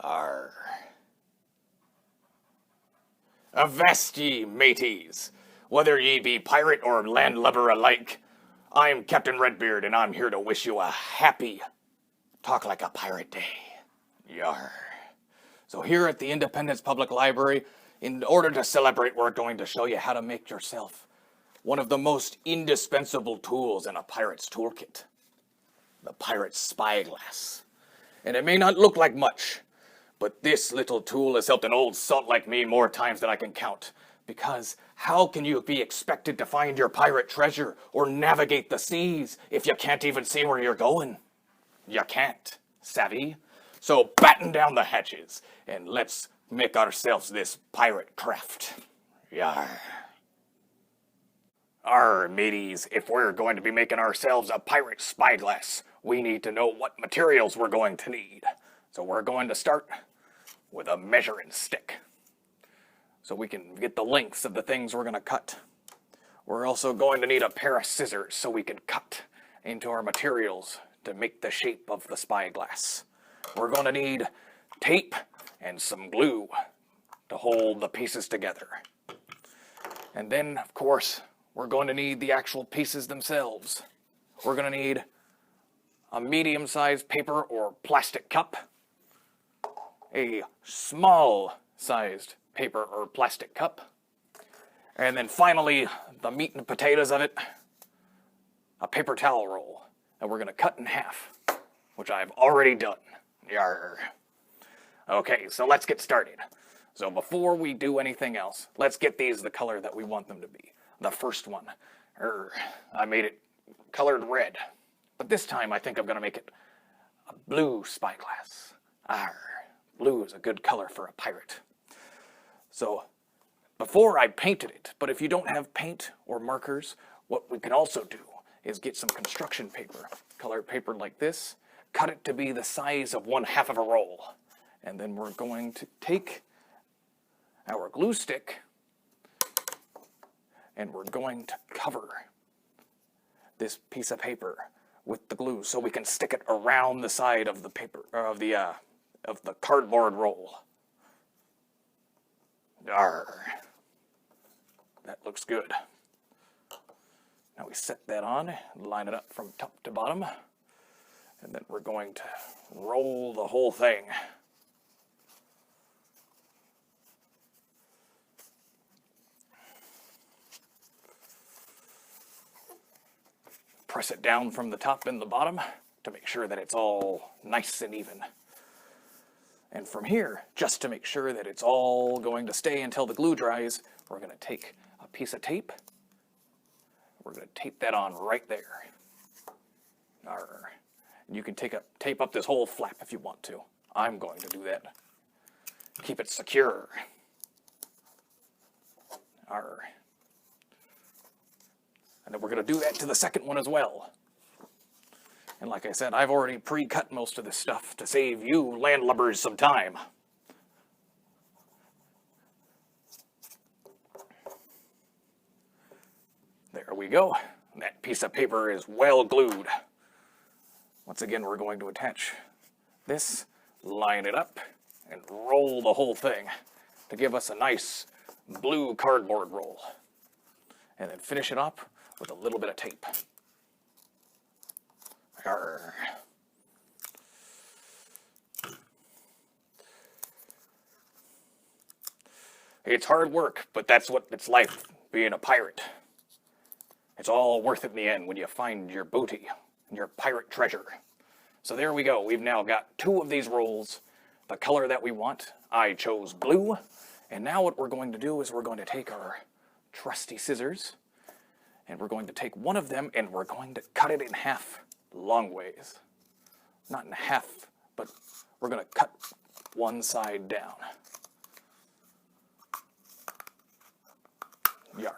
Arr. Avast ye, mateys, whether ye be pirate or landlubber alike. I'm Captain Redbeard, and I'm here to wish you a happy Talk Like a Pirate Day. Yar. So here at the Independence Public Library, in order to celebrate, we're going to show you how to make yourself one of the most indispensable tools in a pirate's toolkit. The pirate's spyglass. And it may not look like much, but this little tool has helped an old salt like me more times than I can count. Because how can you be expected to find your pirate treasure or navigate the seas if you can't even see where you're going? You can't, savvy? So batten down the hatches and let's make ourselves this pirate craft. Yar. Arr, mateys, if we're going to be making ourselves a pirate spyglass, we need to know what materials we're going to need. So we're going to start with a measuring stick, so we can get the lengths of the things we're going to cut. We're also going to need a pair of scissors so we can cut into our materials to make the shape of the spyglass. We're going to need tape and some glue to hold the pieces together. And then, of course, we're going to need the actual pieces themselves. We're going to need a medium-sized paper or plastic cup, a small-sized paper or plastic cup, and then finally, the meat and potatoes of it, a paper towel roll that we're going to cut in half, which I've already done. Yarr. Okay, so let's get started. So before we do anything else, let's get these the color that we want them to be. The first one, I made it colored red, but this time I think I'm going to make it a blue spyglass. Blue is a good color for a pirate. So before I painted it, but if you don't have paint or markers, what we can also do is get some construction paper, colored paper like this, cut it to be the size of 1/2 of a roll, and then we're going to take our glue stick and we're going to cover this piece of paper with the glue so we can stick it around the side of the paper, of the cardboard roll. Arr. That looks good. Now we set that on, line it up from top to bottom, and then we're going to roll the whole thing. Press it down from the top and the bottom to make sure that it's all nice and even. And from here, just to make sure that it's all going to stay until the glue dries, we're going to take a piece of tape. We're going to tape that on right there. Arr. And you can tape up this whole flap if you want to. I'm going to do that. Keep it secure. Arr. And then we're going to do that to the second one as well. And like I said, I've already pre-cut most of this stuff to save you landlubbers some time. There we go. That piece of paper is well glued. Once again, we're going to attach this, line it up, and roll the whole thing to give us a nice blue cardboard roll. And then finish it up with a little bit of tape. Arr. It's hard work, but that's what it's like being a pirate. It's all worth it in the end when you find your booty and your pirate treasure. So there we go. We've now got 2 of these rolls, the color that we want. I chose blue. And now what we're going to do is we're going to take our trusty scissors, and we're going to take one of them and we're going to cut it in half, long ways. Not in half, but we're going to cut one side down. Yar.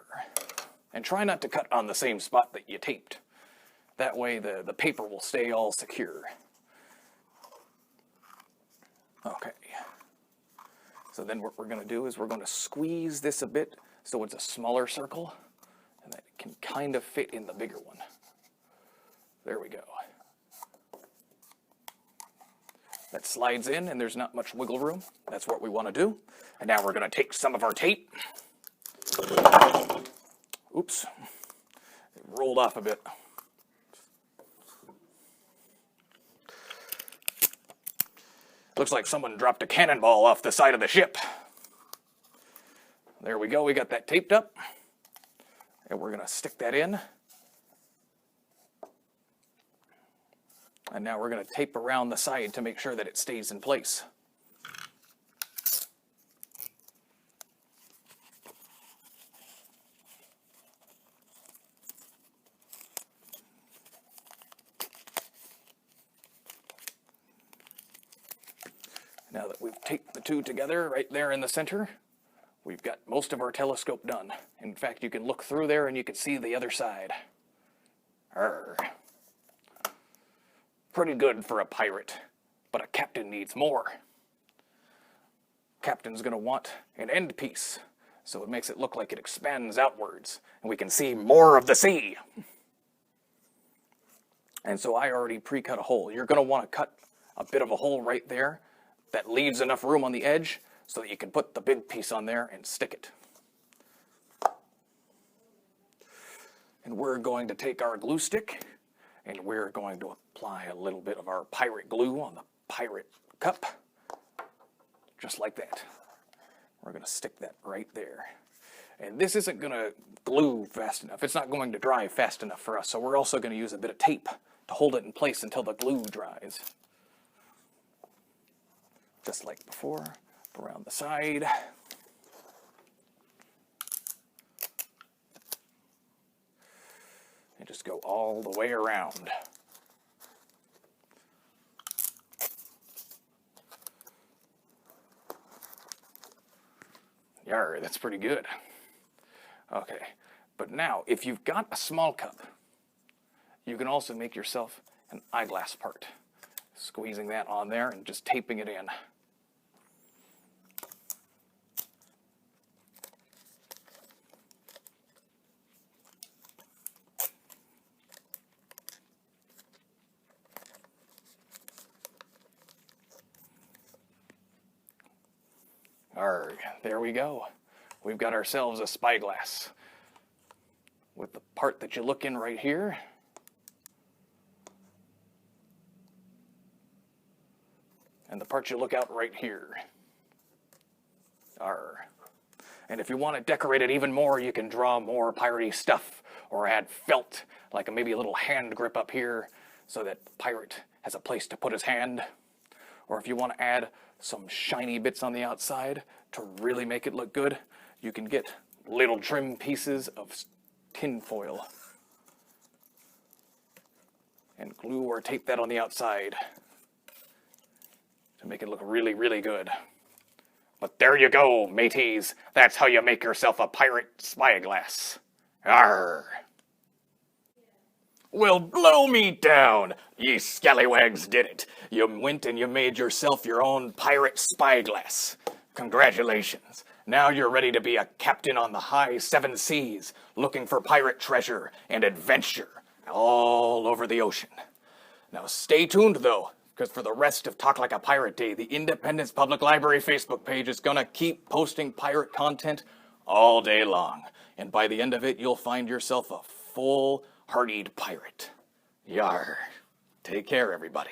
And try not to cut on the same spot that you taped. That way the paper will stay all secure. Okay. So then what we're going to do is we're going to squeeze this a bit so it's a smaller circle, and that it can kind of fit in the bigger one. There we go. that slides in and there's not much wiggle room. That's what we want to do. And now we're going to take some of our tape. Oops, it rolled off a bit. Looks like someone dropped a cannonball off the side of the ship. There we go, we got that taped up. And we're going to stick that in. And now we're going to tape around the side to make sure that it stays in place. Now that we've taped the two together right there in the center, we've got most of our telescope done. In fact, you can look through there and you can see the other side. Arr. Pretty good for a pirate, but a captain needs more. Captain's going to want an end piece, so it makes it look like it expands outwards, and we can see more of the sea. And so I already pre-cut a hole. You're going to want to cut a bit of a hole right there that leaves enough room on the edge so that you can put the big piece on there and stick it. And we're going to take our glue stick and we're going to apply a little bit of our pirate glue on the pirate cup, just like that. We're going to stick that right there. And this isn't going to glue fast enough. It's not going to dry fast enough for us, so we're also going to use a bit of tape to hold it in place until the glue dries. Just like before, around the side. And just go all the way around. Yar, that's pretty good. Okay, but now, if you've got a small cup, you can also make yourself an eyeglass part. Squeezing that on there and just taping it in. Arrgh, there we go. We've got ourselves a spyglass with the part that you look in right here. And the part you look out right here. Arrgh. And if you want to decorate it even more, you can draw more piratey stuff or add felt, like maybe a little hand grip up here so that the pirate has a place to put his hand. Or if you want to add some shiny bits on the outside to really make it look good, you can get little trim pieces of tin foil and glue or tape that on the outside to make it look really, really good. But there you go, mateys. That's how you make yourself a pirate spyglass. Arr! Well, blow me down! Ye scallywags did it. You went and you made yourself your own pirate spyglass. Congratulations. Now you're ready to be a captain on the high seven seas, looking for pirate treasure and adventure all over the ocean. Now stay tuned, though, because for the rest of Talk Like a Pirate Day, the Independence Public Library Facebook page is going to keep posting pirate content all day long. And by the end of it, you'll find yourself a full-hearted pirate. Yar. Take care, everybody.